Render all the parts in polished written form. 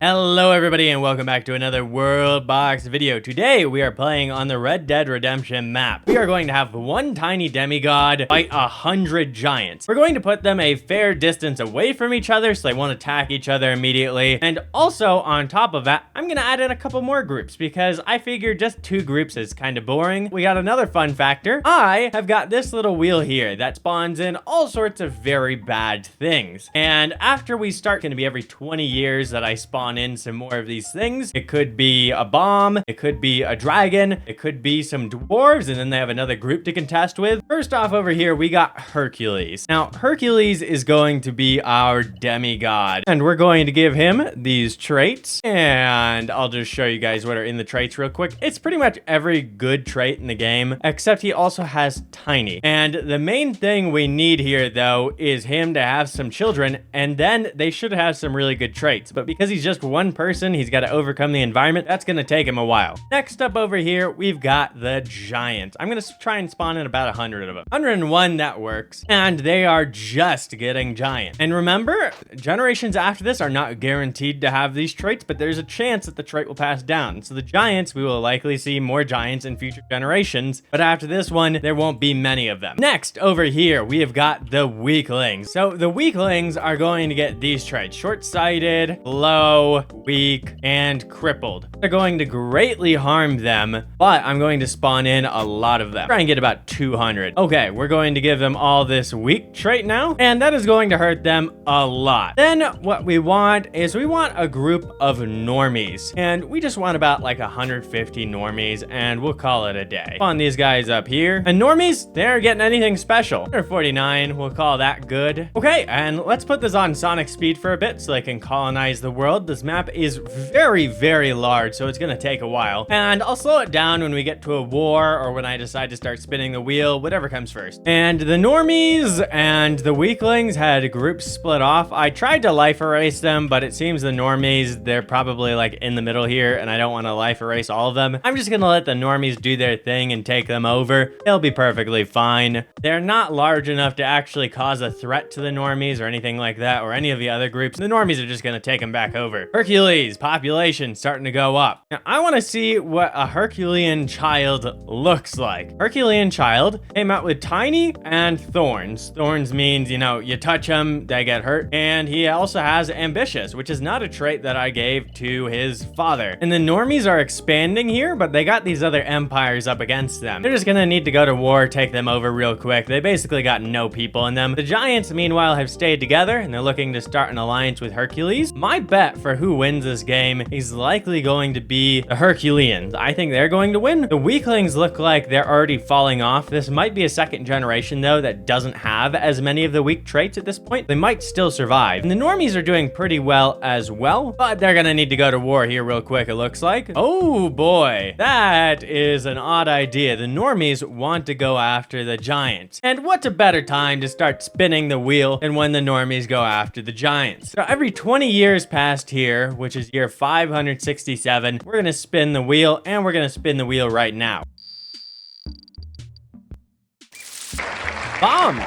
Hello everybody and welcome back to another WorldBox video. Today we are playing on the Red Dead Redemption map. We are going to have one tiny demigod fight 100 giants. We're going to put them a fair distance away from each other so they won't attack each other immediately. And also on top of that, I'm going to add in a couple more groups because I figure just 2 groups is kind of boring. We got another fun factor. I have got this little wheel here that spawns in all sorts of very bad things. And after we start, going to be every 20 years that I spawn in some more of these things. It could be a bomb, it could be a dragon, it could be some dwarves, and then they have another group to contest with. First off over here, we got Hercules. Now, Hercules is going to be our demigod, and we're going to give him these traits, and I'll just show you guys what are in the traits real quick. It's pretty much every good trait in the game, except he also has tiny. And the main thing we need here, though, is him to have some children, and then they should have some really good traits. But because he's just one person, he's got to overcome the environment. That's going to take him a while. Next up over here, we've got the giants. I'm going to try and spawn in about 100 of them. 101, that works. And they are just getting giant. And remember, generations after this are not guaranteed to have these traits, but there's a chance that the trait will pass down. So the giants, we will likely see more giants in future generations, but after this one, there won't be many of them. Next, over here, we have got the weaklings. So the weaklings are going to get these traits: short-sighted, low, weak, and crippled. They're going to greatly harm them, but I'm going to spawn in a lot of them. Try and get about 200. Okay, we're going to give them all this weak trait now, and that is going to hurt them a lot. Then what we want is we want a group of normies, and we just want about like 150 normies, and we'll call it a day. Spawn these guys up here, and normies, they're getting anything special. 149, we'll call that good. Okay, and let's put this on Sonic speed for a bit so they can colonize the world. This map is very, very large, so it's gonna take a while. And I'll slow it down when we get to a war or when I decide to start spinning the wheel, whatever comes first. And the normies and the weaklings had groups split off. I tried to life erase them, but it seems the normies, they're probably like in the middle here, and I don't want to life erase all of them. I'm just gonna let the normies do their thing and take them over. They'll be perfectly fine. They're not large enough to actually cause a threat to the normies or anything like that, or any of the other groups. The normies are just gonna take them back over. Hercules, population starting to go up. Now, I want to see what a Herculean child looks like. Herculean child came out with tiny and thorns. Thorns means, you know, you touch them, they get hurt. And he also has ambitious, which is not a trait that I gave to his father. And the normies are expanding here, but they got these other empires up against them. They're just gonna need to go to war, take them over real quick. They basically got no people in them. The giants, meanwhile, have stayed together, and they're looking to start an alliance with Hercules. My bet for who wins this game is likely going to be the Herculeans. I think they're going to win. The weaklings look like they're already falling off. This might be a second generation, though, that doesn't have as many of the weak traits at this point. They might still survive. And the normies are doing pretty well as well, but they're gonna need to go to war here real quick, it looks like. Oh boy, that is an odd idea. The normies want to go after the giants. And what's a better time to start spinning the wheel than when the normies go after the giants? So every 20 years past here, which is year 567, we're gonna spin the wheel, and we're gonna spin the wheel right now. Bombs!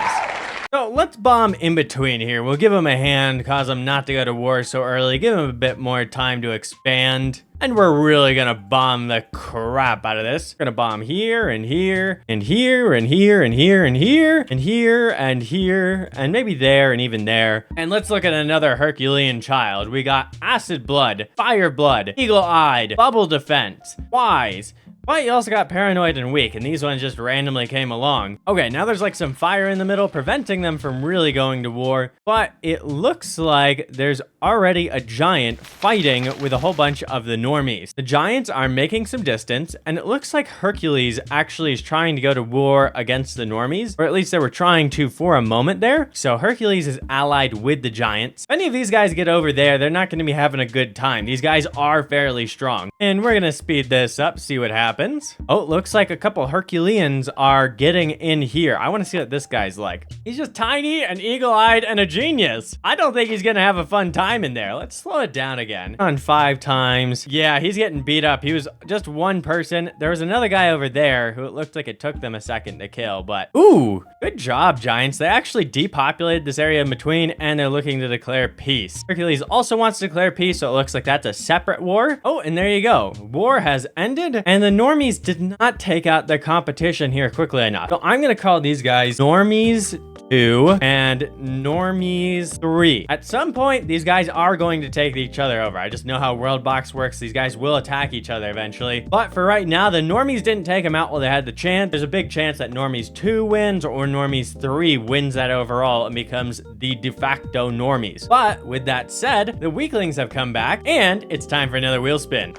So let's bomb in between here. We'll give them a hand, cause them not to go to war so early, give them a bit more time to expand. And we're really gonna bomb the crap out of this. We're gonna bomb here and here and here and here and here and here and here and here and maybe there and even there. And let's look at another Herculean child. We got acid blood, fire blood, eagle-eyed, bubble defense, wise. But you also got paranoid and weak, and these ones just randomly came along. Okay, now there's like some fire in the middle, preventing them from really going to war. But it looks like there's already a giant fighting with a whole bunch of the normies. The giants are making some distance, and it looks like Hercules actually is trying to go to war against the normies, or at least they were trying to for a moment there. So Hercules is allied with the giants. If any of these guys get over there, they're not going to be having a good time. These guys are fairly strong. And we're going to speed this up, see what happens. happens. Oh, it looks like a couple Herculeans are getting in here. I want to see what this guy's like. He's just tiny and eagle-eyed and a genius. I don't think he's gonna have a fun time in there. Let's slow it down again. On 5 times. Yeah, he's getting beat up. He was just one person. There was another guy over there who it looked like it took them a second to kill, but ooh, good job, Giants. They actually depopulated this area in between, and they're looking to declare peace. Hercules also wants to declare peace, so it looks like that's a separate war. Oh, and there you go. War has ended, and the normies did not take out their competition here quickly enough. So I'm gonna call these guys normies 2 and normies 3. At some point, these guys are going to take each other over. I just know how WorldBox works. These guys will attack each other eventually. But for right now, the normies didn't take them out while they had the chance. There's a big chance that normies 2 wins or normies 3 wins that overall and becomes the de facto normies. But with that said, the weaklings have come back, and it's time for another wheel spin.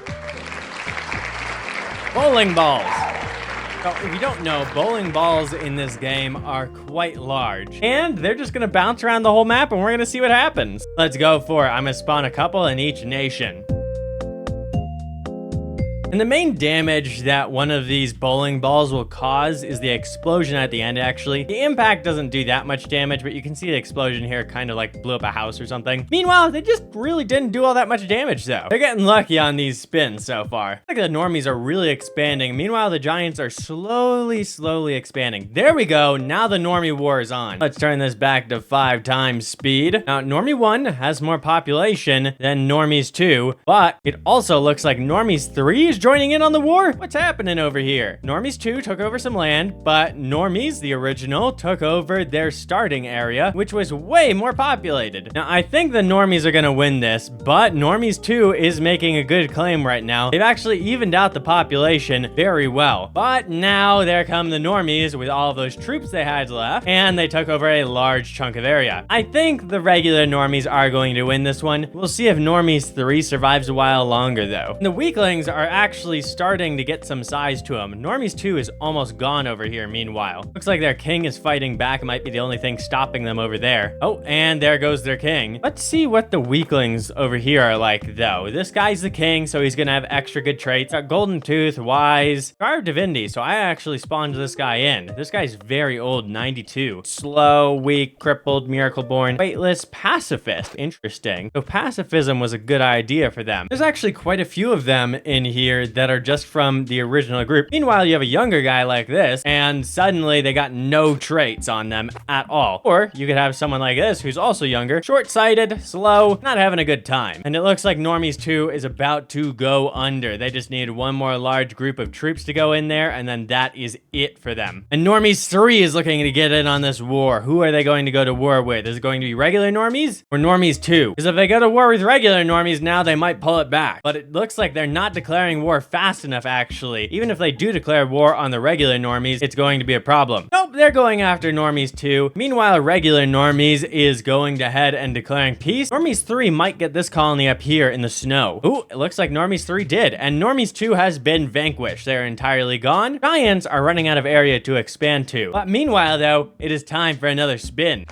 Bowling balls. So if you don't know, bowling balls in this game are quite large, and they're just gonna bounce around the whole map and we're gonna see what happens. Let's go for it. I'm gonna spawn a couple in each nation. And the main damage that one of these bowling balls will cause is the explosion at the end, actually. The impact doesn't do that much damage, but you can see the explosion here kind of like blew up a house or something. Meanwhile, they just really didn't do all that much damage, though. They're getting lucky on these spins so far. Like the normies are really expanding. Meanwhile, the giants are slowly expanding. There we go. Now the normie war is on. Let's turn this back to 5 times speed. Now, normie 1 has more population than normies 2, but it also looks like normies 3 is joining in on the war? What's happening over here? Normies 2 took over some land, but normies, the original, took over their starting area, which was way more populated. Now, I think the normies are gonna win this, but normies 2 is making a good claim right now. They've actually evened out the population very well. But now there come the normies with all of those troops they had left, and they took over a large chunk of area. I think the regular normies are going to win this one. We'll see if normies 3 survives a while longer, though. The weaklings are actually starting to get some size to them. Normies 2 is almost gone over here, meanwhile. Looks like their king is fighting back. It might be the only thing stopping them over there. Oh, and there goes their king. Let's see what the weaklings over here are like, though. This guy's the king, so he's gonna have extra good traits. Got Golden Tooth, Wise, Scar of Divinity, so I actually spawned this guy in. This guy's very old, 92. Slow, weak, crippled, miracle-born, weightless, pacifist. Interesting. So pacifism was a good idea for them. There's actually quite a few of them in here that are just from the original group. Meanwhile, you have a younger guy like this, and suddenly they got no traits on them at all. Or you could have someone like this who's also younger, short-sighted, slow, not having a good time. And it looks like normies 2 is about to go under. They just need one more large group of troops to go in there, and then that is it for them. And normies 3 is looking to get in on this war. Who are they going to go to war with? Is it going to be regular normies or normies 2? Because if they go to war with regular normies now, they might pull it back. But it looks like they're not declaring war fast enough, actually. Even if they do declare war on the regular normies, it's going to be a problem. Nope, they're going after normies 2. Meanwhile, regular normies is going to head and declaring peace. Normies 3 might get this colony up here in the snow. Ooh, it looks like normies 3 did, and normies 2 has been vanquished. They're entirely gone. Giants are running out of area to expand to. But meanwhile, though, it is time for another spin.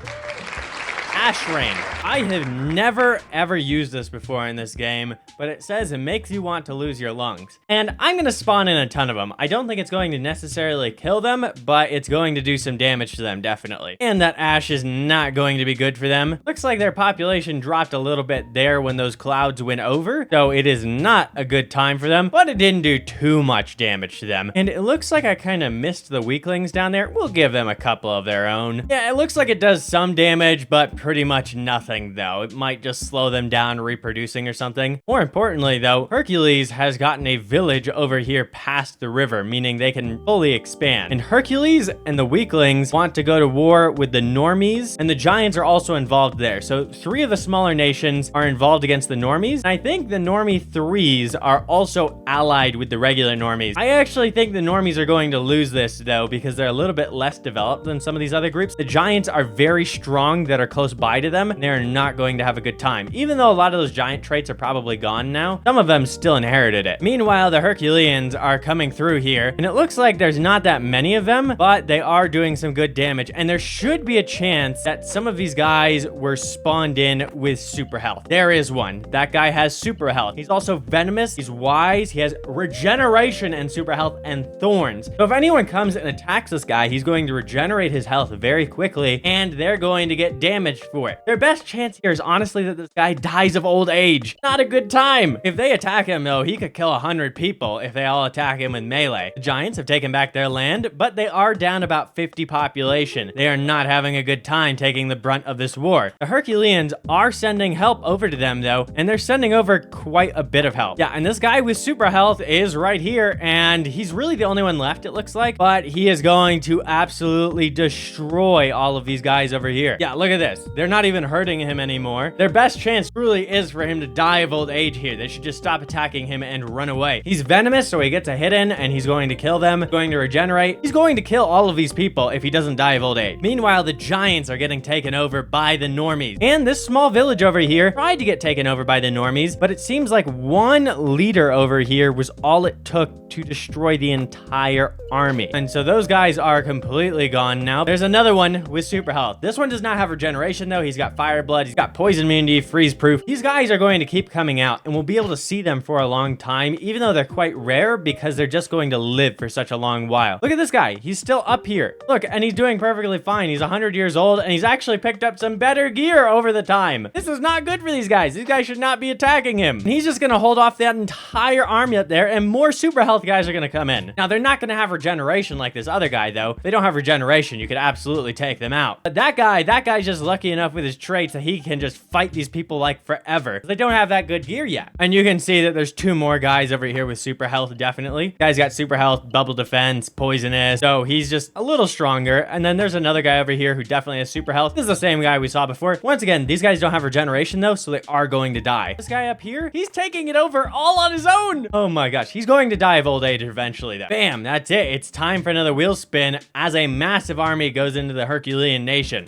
Ash Rain. I have never ever used this before in this game, but it says it makes you want to lose your lungs. And I'm gonna spawn in a ton of them. I don't think it's going to necessarily kill them, but it's going to do some damage to them, definitely. And that ash is not going to be good for them. Looks like their population dropped a little bit there when those clouds went over, so it is not a good time for them, but it didn't do too much damage to them. And it looks like I kind of missed the weaklings down there. We'll give them a couple of their own. Yeah, it looks like it does some damage, but pretty much nothing, though. It might just slow them down reproducing or something. More importantly, though, Hercules has gotten a village over here past the river, meaning they can fully expand. And Hercules and the weaklings want to go to war with the normies, and the giants are also involved there. So 3 of the smaller nations are involved against the normies. And I think the normie 3s are also allied with the regular normies. I actually think the normies are going to lose this, though, because they're a little bit less developed than some of these other groups. The giants are very strong that are close by to them, and they're are not going to have a good time. Even though a lot of those giant traits are probably gone now, some of them still inherited it. Meanwhile, the Herculeans are coming through here, and it looks like there's not that many of them, but they are doing some good damage, and there should be a chance that some of these guys were spawned in with super health. There is one. That guy has super health. He's also venomous. He's wise. He has regeneration and super health and thorns. So if anyone comes and attacks this guy, he's going to regenerate his health very quickly, and they're going to get damaged for it. Their best chance here is honestly that this guy dies of old age. Not a good time. If they attack him, though, he could kill 100 people if they all attack him with melee. The giants have taken back their land, but they are down about 50 population. They are not having a good time taking the brunt of this war. The Herculeans are sending help over to them, though, and they're sending over quite a bit of help. Yeah, and this guy with super health is right here, and he's really the only one left, it looks like, but he is going to absolutely destroy all of these guys over here. Yeah, look at this. They're not even hurting him anymore. Their best chance truly is for him to die of old age here. They should just stop attacking him and run away. He's venomous, so he gets a hit in, and he's going to kill them, going to regenerate. He's going to kill all of these people if he doesn't die of old age. Meanwhile, the giants are getting taken over by the normies. And this small village over here tried to get taken over by the normies, but it seems like one leader over here was all it took to destroy the entire army. And so those guys are completely gone now. There's another one with super health. This one does not have regeneration, though. He's got fire blood. He's got poison immunity, freeze proof. These guys are going to keep coming out, and we'll be able to see them for a long time, even though they're quite rare because they're just going to live for such a long while. Look at this guy. He's still up here. Look, and he's doing perfectly fine. He's 100 years old, and he's actually picked up some better gear over the time. This is not good for these guys. These guys should not be attacking him. And he's just going to hold off that entire army up there, and more super health guys are going to come in. Now, they're not going to have regeneration like this other guy, though. If they don't have regeneration, you could absolutely take them out. But that guy's just lucky enough with his traits that he can just fight these people like forever. They don't have that good gear yet. And you can see that there's two more guys over here with super health, definitely. Guy's got super health, bubble defense, poisonous. So he's just a little stronger. And then there's another guy over here who definitely has super health. This is the same guy we saw before. Once again, these guys don't have regeneration, though, so they are going to die. This guy up here, he's taking it over all on his own. Oh my gosh, he's going to die of old age eventually, though. Bam, that's it. It's time for another wheel spin as a massive army goes into the Herculean nation.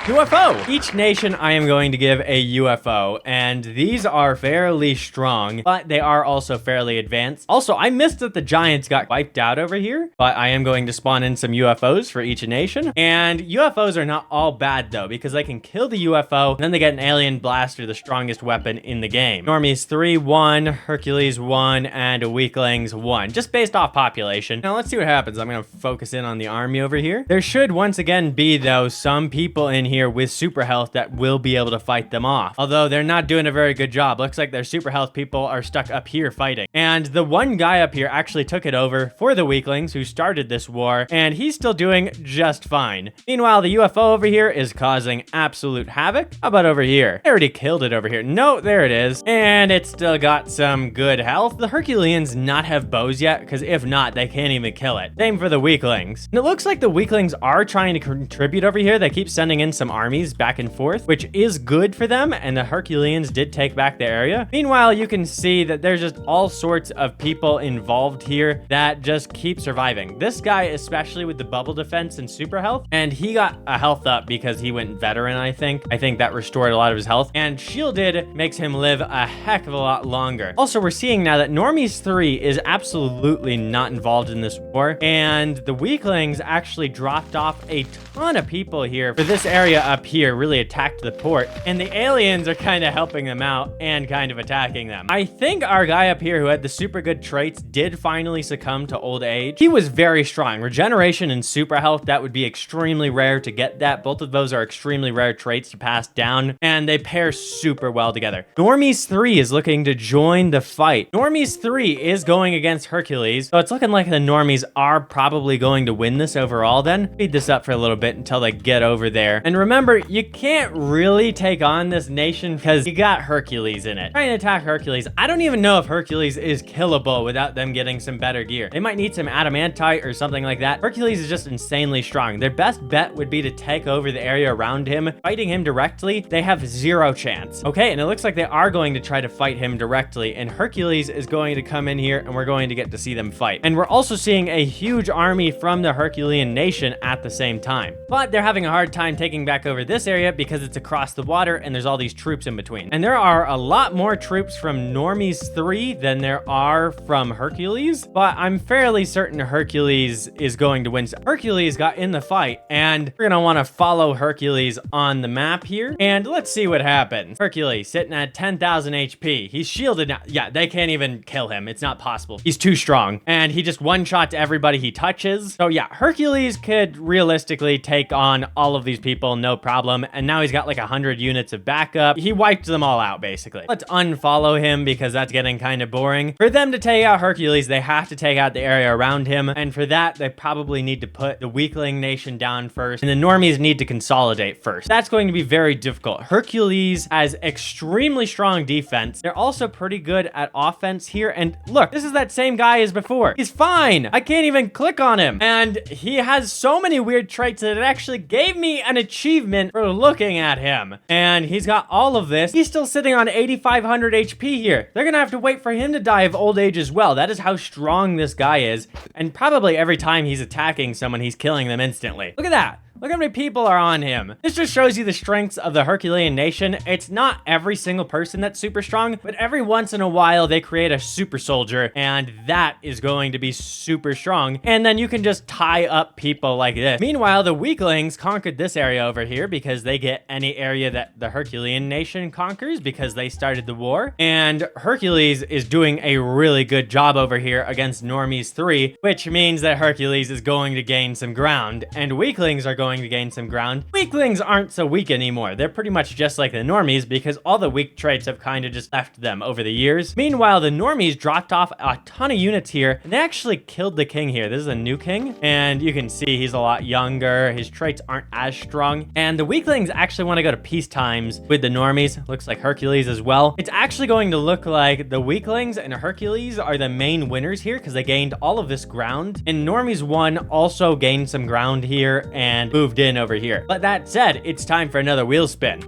UFO. Each nation I am going to give a UFO, and these are fairly strong, but they are also fairly advanced. Also, I missed that the giants got wiped out over here, but I am going to spawn in some UFOs for each nation. And UFOs are not all bad, though, because they can kill the UFO, and then they get an alien blaster, the strongest weapon in the game. Normies 3, 1, Hercules 1, and weaklings 1, just based off population. Now, let's see what happens. I'm going to focus in on the army over here. There should once again be, though, some people in here with super health that will be able to fight them off. Although they're not doing a very good job. Looks like their super health people are stuck up here fighting. And the one guy up here actually took it over for the weaklings who started this war, and he's still doing just fine. Meanwhile, the UFO over here is causing absolute havoc. How about over here? I already killed it over here. No, there it is. And it's still got some good health. The Herculeans not have bows yet, because if not, they can't even kill it. Same for the weaklings. And it looks like the weaklings are trying to contribute over here. They keep sending in some armies back and forth, which is good for them, and the Herculeans did take back the area. Meanwhile, you can see that there's just all sorts of people involved here that just keep surviving. This guy, especially with the bubble defense and super health, and he got a health up because he went veteran, I think. I think that restored a lot of his health, and shielded makes him live a heck of a lot longer. Also, we're seeing now that Normies 3 is absolutely not involved in this war, and the weaklings actually dropped off a ton of people here for this area up here, really attacked the port, and the aliens are kind of helping them out and kind of attacking them. I think our guy up here who had the super good traits did finally succumb to old age. He was very strong. Regeneration and super health, that would be extremely rare to get that. Both of those are extremely rare traits to pass down, and they pair super well together. Normies 3 is looking to join the fight. Normies 3 is going against Hercules, so it's looking like the normies are probably going to win this overall then. Speed this up for a little bit until they get over there. And remember, you can't really take on this nation because you got Hercules in it. Trying to attack Hercules, I don't even know if Hercules is killable without them getting some better gear. They might need some adamantite or something like that. Hercules is just insanely strong. Their best bet would be to take over the area around him. Fighting him directly, they have 0 chance. Okay, and it looks like they are going to try to fight him directly, and Hercules is going to come in here, and we're going to get to see them fight. And we're also seeing a huge army from the Herculean nation at the same time. But they're having a hard time taking back over this area because it's across the water, and there's all these troops in between. And there are a lot more troops from Normies 3 than there are from Hercules, but I'm fairly certain Hercules is going to win. Hercules got in the fight, and we're gonna want to follow Hercules on the map here, and let's see what happens. Hercules sitting at 10,000 HP. He's shielded now. Yeah, they can't even kill him. It's not possible. He's too strong, and he just one-shots everybody he touches. So yeah, Hercules could realistically take on all of these people, no problem, and now he's got like 100 units of backup. He wiped them all out, basically. Let's unfollow him because that's getting kind of boring. For them to take out Hercules, they have to take out the area around him, and for that, they probably need to put the weakling nation down first, and the normies need to consolidate first. That's going to be very difficult. Hercules has extremely strong defense. They're also pretty good at offense here, and look, this is that same guy as before. He's fine. I can't even click on him, and he has so many weird traits that it actually gave me an achievement for looking at him, and he's got all of this. He's still sitting on 8,500 HP here. They're gonna have to wait for him to die of old age as well. That is how strong this guy is, and probably every time he's attacking someone, he's killing them instantly. Look at that. Look how many people are on him. This just shows you the strengths of the Herculean nation. It's not every single person that's super strong, but every once in a while they create a super soldier, and that is going to be super strong. And then you can just tie up people like this. Meanwhile, the weaklings conquered this area over here because they get any area that the Herculean nation conquers because they started the war. And Hercules is doing a really good job over here against Normies 3, which means that Hercules is going to gain some ground, and weaklings are going to gain some ground. Weaklings aren't so weak anymore. They're pretty much just like the normies because all the weak traits have kind of just left them over the years. Meanwhile, the normies dropped off a ton of units here, and they actually killed the king here. This is a new king, and you can see he's a lot younger. His traits aren't as strong, and the weaklings actually want to go to peace times with the normies. Looks like Hercules as well. It's actually going to look like the weaklings and Hercules are the main winners here because they gained all of this ground, and normies 1 also gained some ground here and moved in over here. But that said, it's time for another wheel spin.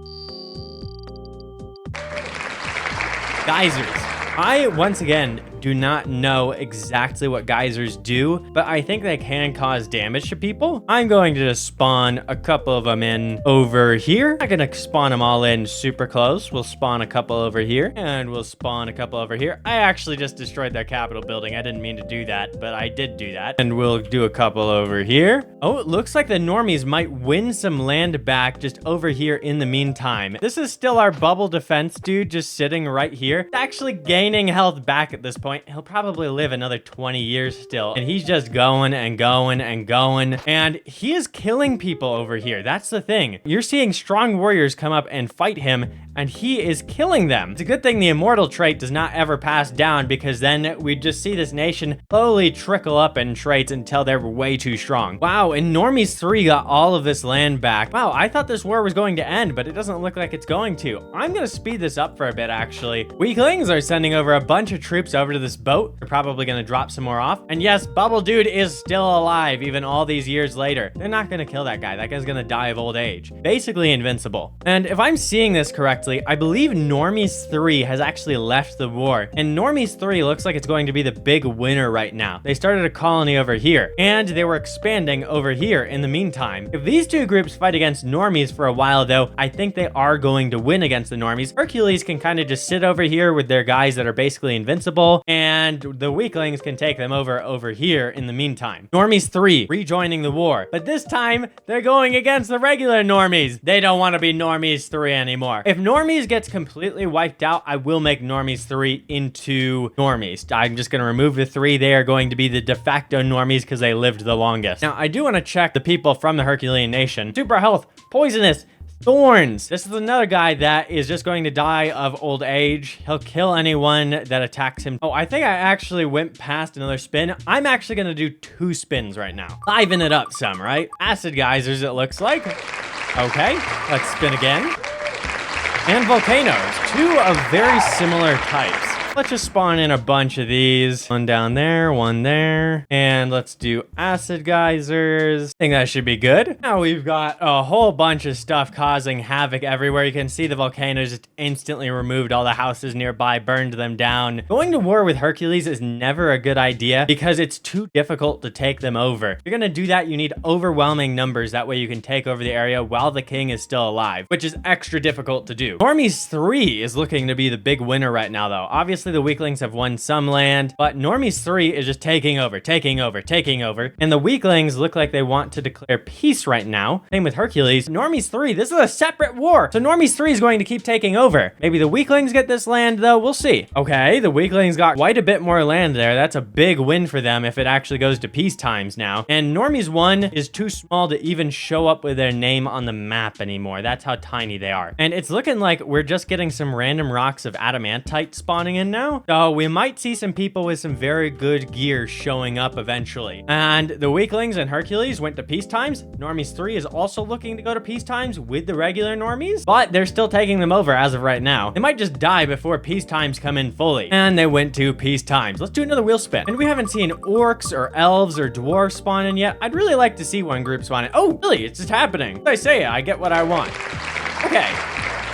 Geysers. I, once again, do not know exactly what geysers do, but I think they can cause damage to people. I'm going to just spawn a couple of them in over here. I'm not gonna spawn them all in super close. We'll spawn a couple over here, and we'll spawn a couple over here. I actually just destroyed their Capitol building. I didn't mean to do that, but I did do that. And we'll do a couple over here. Oh, it looks like the normies might win some land back just over here in the meantime. This is still our bubble defense dude just sitting right here. It's actually gaining health back at this point. He'll probably live another 20 years still, and he's just going and going and going, and he is killing people over here. That's the thing. You're seeing strong warriors come up and fight him, and he is killing them. It's a good thing the immortal trait does not ever pass down, because then we just see this nation slowly trickle up in traits until they're way too strong. Wow, and Normies 3 got all of this land back. Wow, I thought this war was going to end, but it doesn't look like it's going to. I'm gonna speed this up for a bit, actually. Weaklings are sending over a bunch of troops over to this boat. They're probably gonna drop some more off. And yes, Bubble Dude is still alive even all these years later. They're not gonna kill that guy. That guy's gonna die of old age. Basically invincible. And if I'm seeing this correctly, I believe Normies 3 has actually left the war. And Normies 3 looks like it's going to be the big winner right now. They started a colony over here, and they were expanding over here in the meantime. If these two groups fight against Normies for a while though, I think they are going to win against the Normies. Hercules can kind of just sit over here with their guys that are basically invincible, and the weaklings can take them over here in the meantime. Normies 3 rejoining the war, but this time they're going against the regular Normies. They don't want to be Normies 3 anymore. If Normies gets completely wiped out, I will make Normies 3 into Normies. I'm just going to remove the 3. They are going to be the de facto Normies because they lived the longest. Now, I do want to check the people from the Herculean nation. Super health, poisonous, thorns. This is another guy that is just going to die of old age. He'll kill anyone that attacks him. Oh, I think I actually went past another spin. I'm actually going to do 2 spins right now. Liven it up some, right? Acid geysers, it looks like. Okay, let's spin again. And volcanoes, two of very similar types. Let's just spawn in a bunch of these. One down there, one there. And let's do acid geysers. I think that should be good. Now we've got a whole bunch of stuff causing havoc everywhere. You can see the volcanoes just instantly removed all the houses nearby, burned them down. Going to war with Hercules is never a good idea because it's too difficult to take them over. If you're gonna do that, you need overwhelming numbers. That way you can take over the area while the king is still alive, which is extra difficult to do. Normies 3 is looking to be the big winner right now, though. Obviously, the weaklings have won some land, but Normies 3 is just taking over. And the weaklings look like they want to declare peace right now. Same with Hercules. Normies 3, this is a separate war. So Normies 3 is going to keep taking over. Maybe the weaklings get this land, though. We'll see. Okay, the weaklings got quite a bit more land there. That's a big win for them if it actually goes to peace times now. And Normies 1 is too small to even show up with their name on the map anymore. That's how tiny they are. And it's looking like we're just getting some random rocks of adamantite spawning in now. So we might see some people with some very good gear showing up eventually. And the weaklings and Hercules went to peace times. Normies 3 is also looking to go to peace times with the regular normies, but they're still taking them over as of right now. They might just die before peace times come in fully. And they went to peace times. Let's do another wheel spin. And we haven't seen orcs or elves or dwarves spawn in yet. I'd really like to see one group spawn in. Oh, really? It's just happening. As I say, I get what I want. Okay.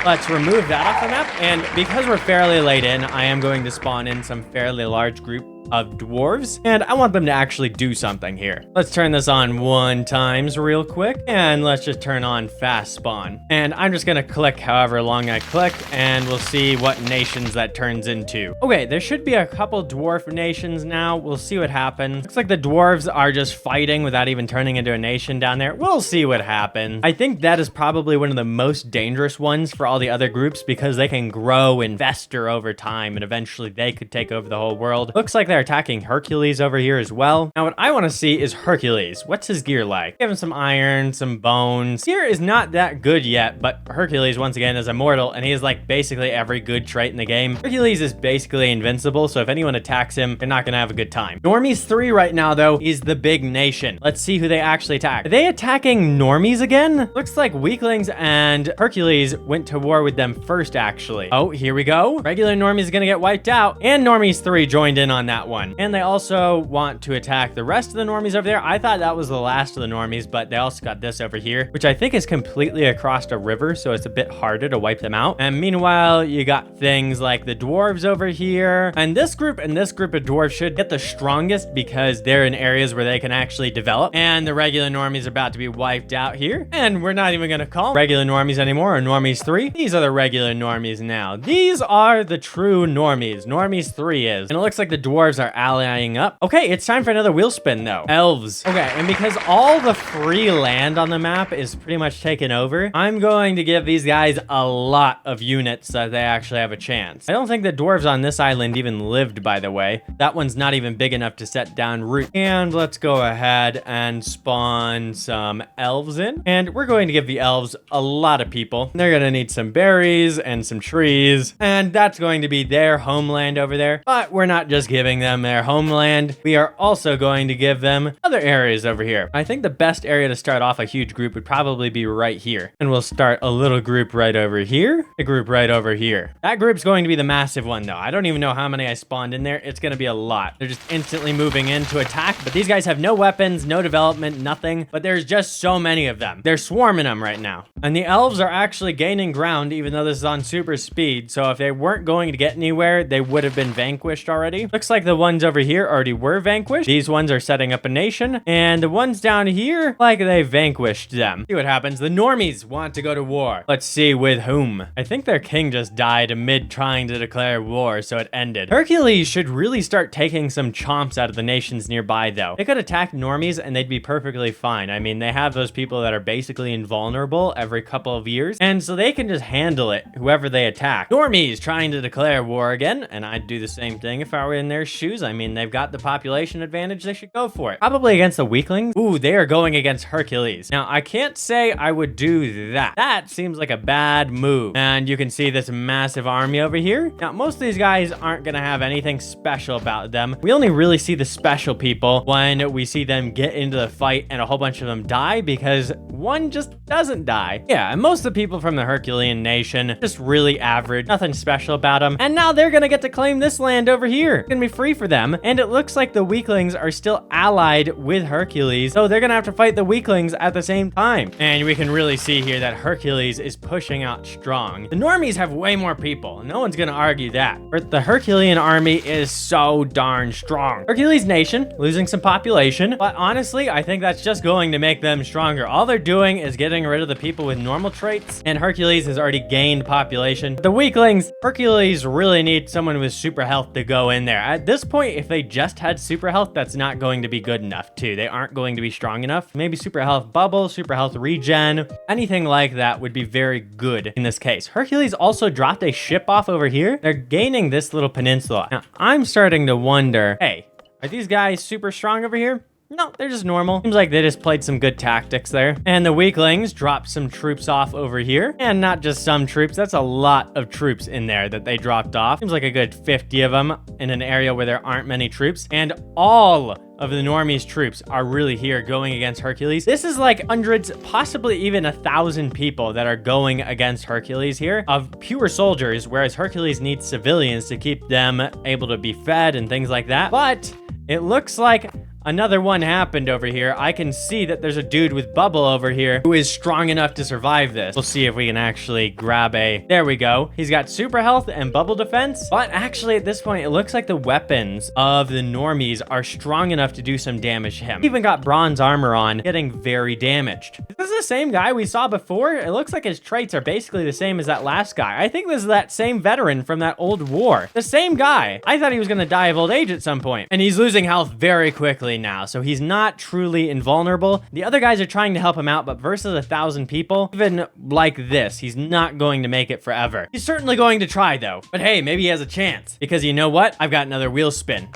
Let's remove that off the map, and because we're fairly late in, I am going to spawn in some fairly large group of dwarves, and I want them to actually do something here. Let's turn this on 1 times real quick, and let's just turn on fast spawn. And I'm just gonna click however long I click, and we'll see what nations that turns into. Okay, there should be a couple dwarf nations now. We'll see what happens. Looks like the dwarves are just fighting without even turning into a nation down there. We'll see what happens. I think that is probably one of the most dangerous ones for all the other groups because they can grow and fester over time, and eventually they could take over the whole world. Looks like they're attacking Hercules over here as well. Now what I want to see is Hercules. What's his gear like? Give him some iron, some bones. Gear is not that good yet, but Hercules once again is immortal, and he has like basically every good trait in the game. Hercules is basically invincible, so if anyone attacks him, they're not gonna have a good time. Normies 3 right now though is the big nation. Let's see who they actually attack. Are they attacking normies again? Looks like weaklings and Hercules went to war with them first actually. Oh, here we go. Regular normies is gonna get wiped out, and Normies 3 joined in on that one. And they also want to attack the rest of the normies over there. I thought that was the last of the normies, but they also got this over here, which I think is completely across a river, so it's a bit harder to wipe them out. And meanwhile, you got things like the dwarves over here, and this group of dwarves should get the strongest because they're in areas where they can actually develop. And the regular normies are about to be wiped out here, and we're not even gonna call them regular normies anymore, or Normies 3. These are the regular normies now. These are the true normies. Normies 3 is. And it looks like the dwarves are allying up. Okay, it's time for another wheel spin though. Elves. Okay, and because all the free land on the map is pretty much taken over, I'm going to give these guys a lot of units so that they actually have a chance. I don't think the dwarves on this island even lived, by the way. That one's not even big enough to set down root. And let's go ahead and spawn some elves in. And we're going to give the elves a lot of people. They're gonna need some berries and some trees, and that's going to be their homeland over there. But we're not just giving them their homeland. We are also going to give them other areas over here. I think the best area to start off a huge group would probably be right here. And we'll start a little group right over here, a group right over here. That group's going to be the massive one though. I don't even know how many I spawned in there. It's gonna be a lot. They're just instantly moving in to attack, but these guys have no weapons, no development, nothing, but there's just so many of them. They're swarming them right now. And the elves are actually gaining ground even though this is on super speed. So if they weren't going to get anywhere, they would have been vanquished already. Looks like the ones over here already were vanquished. These ones are setting up a nation, and the ones down here, like they vanquished them. See what happens. The normies want to go to war. Let's see with whom. I think their king just died amid trying to declare war, so it ended. Hercules should really start taking some chomps out of the nations nearby though. They could attack normies and they'd be perfectly fine. I mean, they have those people that are basically invulnerable every couple of years, and so they can just handle it, whoever they attack. Normies trying to declare war again, and I'd do the same thing if I were in their shoes. issues. I mean, they've got the population advantage. They should go for it. Probably against the weaklings. Ooh, they are going against Hercules. Now, I can't say I would do that. That seems like a bad move. And you can see this massive army over here. Now, most of these guys aren't going to have anything special about them. We only really see the special people when we see them get into the fight and a whole bunch of them die, because one just doesn't die. Yeah, and most of the people from the Herculean nation, just really average, nothing special about them. And now they're gonna get to claim this land over here. It's gonna be free for them. And it looks like the weaklings are still allied with Hercules, so they're gonna have to fight the weaklings at the same time. And we can really see here that Hercules is pushing out strong. The normies have way more people. No one's gonna argue that. But the Herculean army is so darn strong. Hercules nation losing some population, but honestly, I think that's just going to make them stronger. All they're doing is getting rid of the people with normal traits, and Hercules has already gained population. The weaklings, Hercules really needs someone with super health to go in there. At this point, if they just had super health, that's not going to be good enough too. They aren't going to be strong enough. Maybe super health bubble, super health regen, anything like that would be very good in this case. Hercules also dropped a ship off over here. They're gaining this little peninsula. Now, I'm starting to wonder, hey, are these guys super strong over here? No, they're just normal. Seems like they just played some good tactics there. And the weaklings dropped some troops off over here. And not just some troops, that's a lot of troops in there that they dropped off. Seems like a good 50 of them in an area where there aren't many troops. And all of the normies troops are really here going against Hercules. This is like hundreds, possibly even 1,000 people that are going against Hercules here of pure soldiers, whereas Hercules needs civilians to keep them able to be fed and things like that. But it looks like another one happened over here. I can see that there's a dude with bubble over here who is strong enough to survive this. We'll see if we can actually grab a... There we go. He's got super health and bubble defense. But actually at this point, it looks like the weapons of the normies are strong enough to do some damage to him. He even got bronze armor on, getting very damaged. Is this the same guy we saw before? It looks like his traits are basically the same as that last guy. I think this is that same veteran from that old war. The same guy. I thought he was gonna die of old age at some point. And he's losing health very quickly now, so he's not truly invulnerable. The other guys are trying to help him out, but versus 1,000 people, even like this, he's not going to make it forever. He's certainly going to try though, but hey, maybe he has a chance, because you know what? I've got another wheel spin.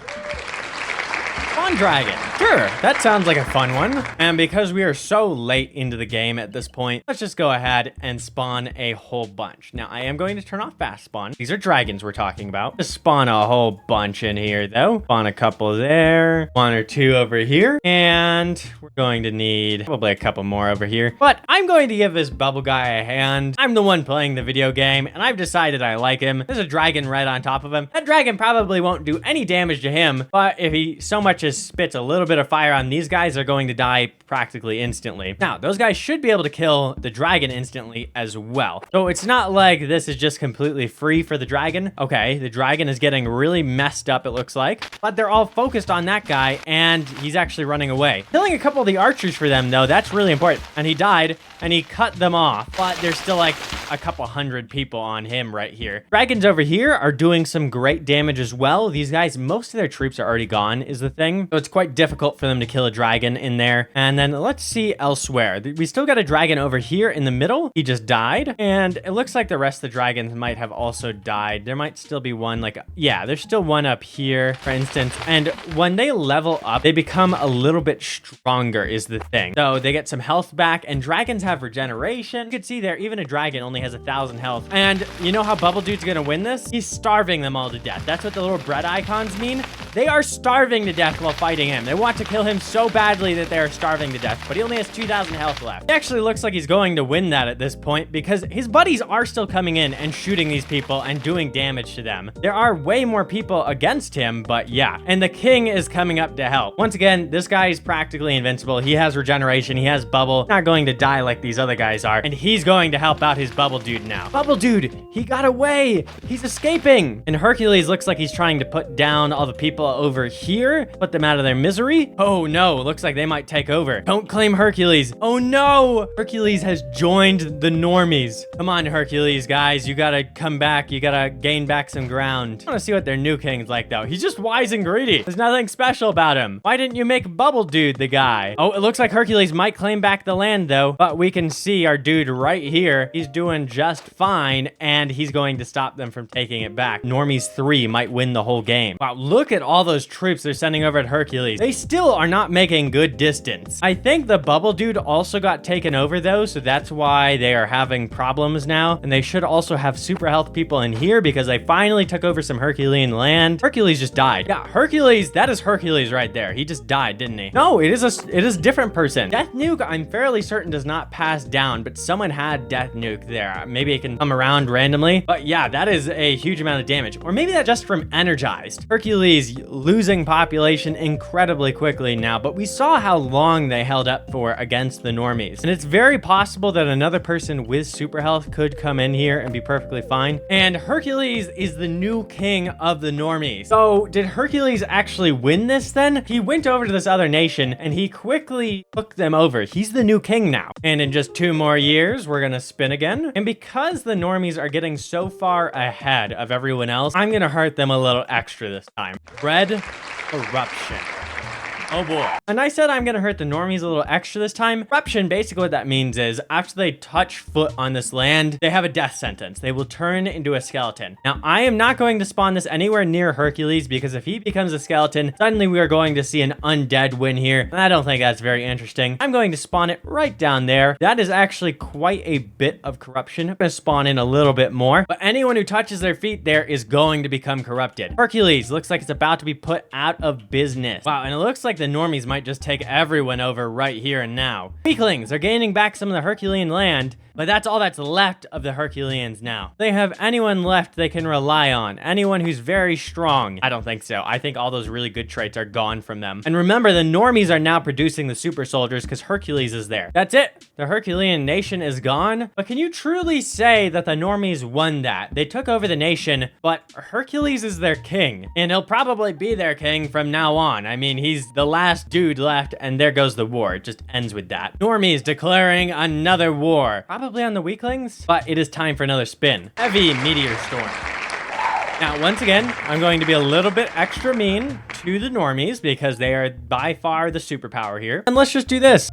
Dragon. Sure, that sounds like a fun one. And because we are so late into the game at this point, let's just go ahead and spawn a whole bunch. Now, I am going to turn off fast spawn. These are dragons we're talking about. Just spawn a whole bunch in here, though. Spawn a couple there, one or two over here, and we're going to need probably a couple more over here. But I'm going to give this bubble guy a hand. I'm the one playing the video game, and I've decided I like him. There's a dragon right on top of him. That dragon probably won't do any damage to him, but if he so much as spits a little bit of fire on these guys, they're going to die practically instantly. Now, those guys should be able to kill the dragon instantly as well. So it's not like this is just completely free for the dragon. Okay, the dragon is getting really messed up, it looks like, but they're all focused on that guy, and he's actually running away. Killing a couple of the archers for them, though, that's really important. And he died, and he cut them off, but there's still like a couple hundred people on him right here. Dragons over here are doing some great damage as well. These guys, most of their troops are already gone, is the thing. So it's quite difficult for them to kill a dragon in there. And then let's see elsewhere. We still got a dragon over here in the middle. He just died. And it looks like the rest of the dragons might have also died. There might still be one like, yeah, there's still one up here, for instance. And when they level up, they become a little bit stronger is the thing. So they get some health back, and dragons have regeneration. You can see there, even a dragon only has 1,000 health. And you know how Bubble Dude's gonna win this? He's starving them all to death. That's what the little bread icons mean. They are starving to death while fighting him. They want to kill him so badly that they're starving to death, but he only has 2,000 health left. It actually looks like he's going to win that at this point, because his buddies are still coming in and shooting these people and doing damage to them. There are way more people against him, but yeah. And the king is coming up to help. Once again, this guy is practically invincible. He has regeneration, he has bubble, not going to die like these other guys are, and he's going to help out his Bubble Dude now. Bubble Dude, he got away. He's escaping. And Hercules looks like he's trying to put down all the people over here, put them out of their misery. Oh no, looks like they might take over. Don't claim Hercules. Oh no, Hercules has joined the normies. Come on, Hercules, guys, you gotta come back. You gotta gain back some ground. I wanna see what their new king's like though. He's just wise and greedy. There's nothing special about him. Why didn't you make Bubble Dude the guy? Oh, it looks like Hercules might claim back the land though, but we can see our dude right here. He's doing just fine, and he's going to stop them from taking it back. Normies 3 might win the whole game. Wow, look at all all those troops they're sending over at Hercules. They still are not making good distance. I think the bubble dude also got taken over though, so that's why they are having problems now. And they should also have super health people in here because they finally took over some Herculean land. Hercules just died. Yeah, Hercules, that is Hercules right there. He just died, didn't he? No, it is a different person. Death Nuke, I'm fairly certain does not pass down, but someone had Death Nuke there. Maybe it can come around randomly. But yeah, that is a huge amount of damage. Or maybe that's just from Energized. Hercules losing population incredibly quickly now, but we saw how long they held up for against the normies. And it's very possible that another person with super health could come in here and be perfectly fine. And Hercules is the new king of the normies. So did Hercules actually win this then? He went over to this other nation and he quickly took them over. He's the new king now. And in just 2 more years, we're gonna spin again. And because the normies are getting so far ahead of everyone else, I'm gonna hurt them a little extra this time. Red Eruption. Oh boy. And I said I'm gonna hurt the normies a little extra this time. Eruption, basically what that means is after they touch foot on this land, they have a death sentence. They will turn into a skeleton. Now, I am not going to spawn this anywhere near Hercules because if he becomes a skeleton, suddenly we are going to see an undead win here. And I don't think that's very interesting. I'm going to spawn it right down there. That is actually quite a bit of corruption. I'm gonna spawn in a little bit more, but anyone who touches their feet there is going to become corrupted. Hercules looks like it's about to be put out of business. Wow, and it looks like the normies might just take everyone over right here and now. Weaklings are gaining back some of the Herculean land, but that's all that's left of the Herculeans now. They have anyone left they can rely on. Anyone who's very strong. I don't think so. I think all those really good traits are gone from them. And remember, the normies are now producing the super soldiers because Hercules is there. That's it. The Herculean nation is gone. But can you truly say that the normies won that? They took over the nation, but Hercules is their king. And he'll probably be their king from now on. I mean, he's the last dude left, and there goes the war. It just ends with that. Normies declaring another war. Probably on the weaklings, but it is time for another spin. Heavy Meteor Storm. Now, once again, I'm going to be a little bit extra mean to the normies because they are by far the superpower here. And let's just do this.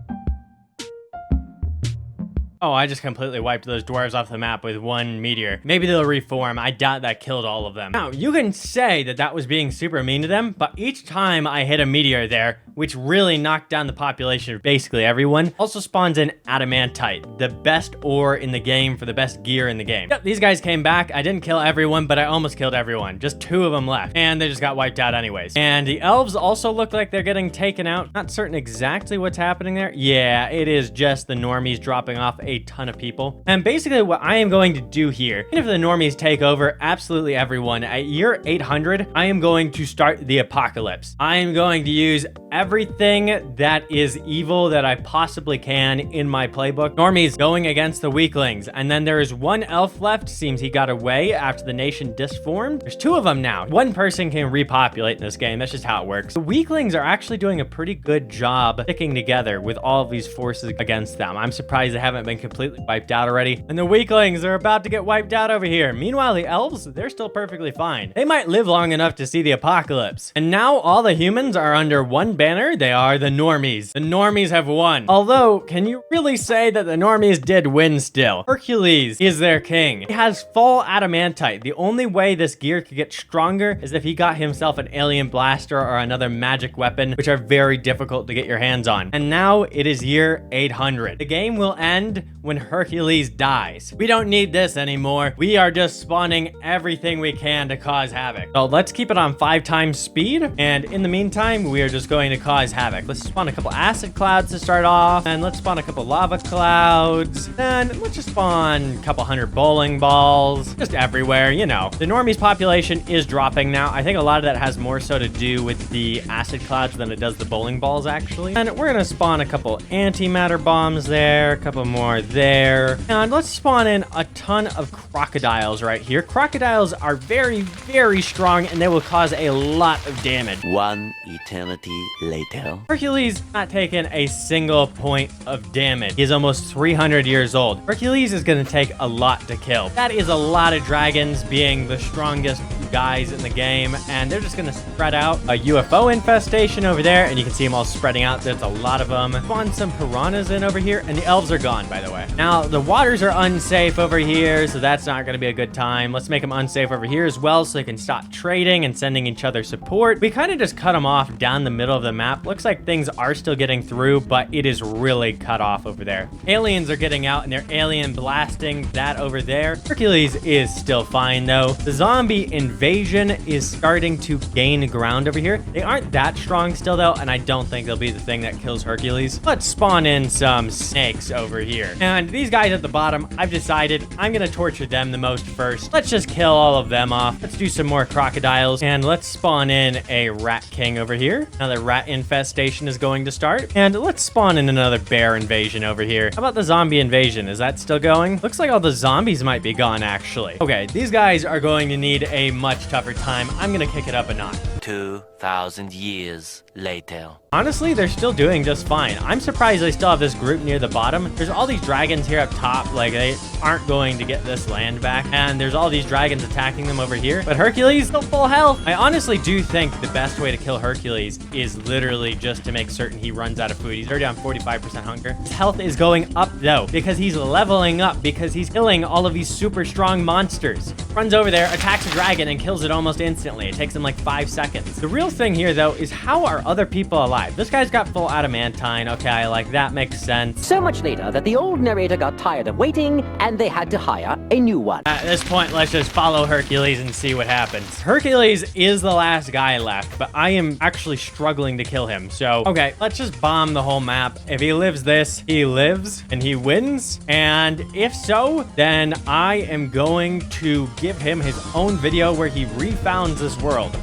Oh, I just completely wiped those dwarves off the map with 1 meteor. Maybe they'll reform. I doubt that killed all of them. Now, you can say that that was being super mean to them, but each time I hit a meteor there, which really knocked down the population of basically everyone, also spawns in adamantite, the best ore in the game for the best gear in the game. Yep, these guys came back. I didn't kill everyone, but I almost killed everyone. Just 2 of them left, and they just got wiped out anyways. And the elves also look like they're getting taken out. Not certain exactly what's happening there. Yeah, it is just the normies dropping off a ton of people. And basically what I am going to do here, even if the normies take over absolutely everyone, at year 800, I am going to start the apocalypse. I am going to use everything that is evil that I possibly can in my playbook. Normies going against the weaklings. And then there is 1 elf left. Seems he got away after the nation disformed. There's 2 of them now. 1 person can repopulate in this game. That's just how it works. The weaklings are actually doing a pretty good job sticking together with all of these forces against them. I'm surprised they haven't been completely wiped out already. And the weaklings are about to get wiped out over here. Meanwhile, the elves, they're still perfectly fine. They might live long enough to see the apocalypse. And now all the humans are under 1 banner. They are the normies. The normies have won. Although, can you really say that the normies did win still? Hercules is their king. He has full adamantite. The only way this gear could get stronger is if he got himself an alien blaster or another magic weapon, which are very difficult to get your hands on. And now it is year 800. The game will end when Hercules dies. We don't need this anymore. We are just spawning everything we can to cause havoc. So let's keep it on 5 times speed. And in the meantime, we are just going to cause havoc. Let's spawn a couple acid clouds to start off. And let's spawn a couple lava clouds. And let's just spawn a couple 100 bowling balls. Just everywhere, you know. The normies population is dropping now. I think a lot of that has more so to do with the acid clouds than it does the bowling balls, actually. And we're gonna spawn a couple antimatter bombs there. A couple more there. And let's spawn in a ton of crocodiles right here. Crocodiles are very, very strong and they will cause a lot of damage. 1 eternity later. Hercules not taking a single point of damage. He's almost 300 years old. Hercules is going to take a lot to kill. That is a lot of dragons being the strongest guys in the game, and they're just gonna spread out. A UFO infestation over there, and you can see them all spreading out. There's a lot of them. Spawn some piranhas in over here, and the elves are gone, by the way. Now, the waters are unsafe over here, so that's not gonna be a good time. Let's make them unsafe over here as well, so they can stop trading and sending each other support. We kind of just cut them off down the middle of the map. Looks like things are still getting through, but it is really cut off over there. Aliens are getting out, and they're alien blasting that over there. Hercules is still fine, though. The zombie invasion is starting to gain ground over here. They aren't that strong still, though, and I don't think they'll be the thing that kills Hercules. Let's spawn in some snakes over here. And these guys at the bottom, I've decided I'm gonna torture them the most first. Let's just kill all of them off. Let's do some more crocodiles, and let's spawn in a rat king over here. Another rat infestation is going to start, and let's spawn in another bear invasion over here. How about the zombie invasion? Is that still going? Looks like all the zombies might be gone, actually. Okay, these guys are going to need a much tougher time. I'm gonna kick it up a notch. 2,000 years later. Honestly, they're still doing just fine. I'm surprised they still have this group near the bottom. There's all these dragons here up top, like they aren't going to get this land back. And there's all these dragons attacking them over here. But Hercules still full health. I honestly do think the best way to kill Hercules is literally just to make certain he runs out of food. He's already on 45% hunger. His health is going up though, because he's leveling up, because he's killing all of these super strong monsters. Runs over there, attacks a dragon, and kills it almost instantly. It takes him like 5 seconds. The real thing here though is, how are other people alive? This guy's got full adamantine. Okay, like that makes sense. So much later that the old narrator got tired of waiting and they had to hire a new one. At this point, let's just follow Hercules and see what happens. Hercules is the last guy left, but I am actually struggling to kill him. So, okay, let's just bomb the whole map. If he lives this, he lives and he wins. And if so, then I am going to give him his own video where he refounds this world.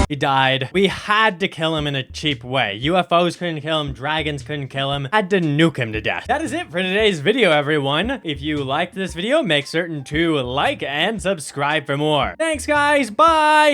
He died. We had to kill him in a cheap way. UFOs couldn't kill him. Dragons couldn't kill him. Had to nuke him to death. That is it for today's video, everyone. If you liked this video, make certain to like and subscribe for more. Thanks, guys. Bye.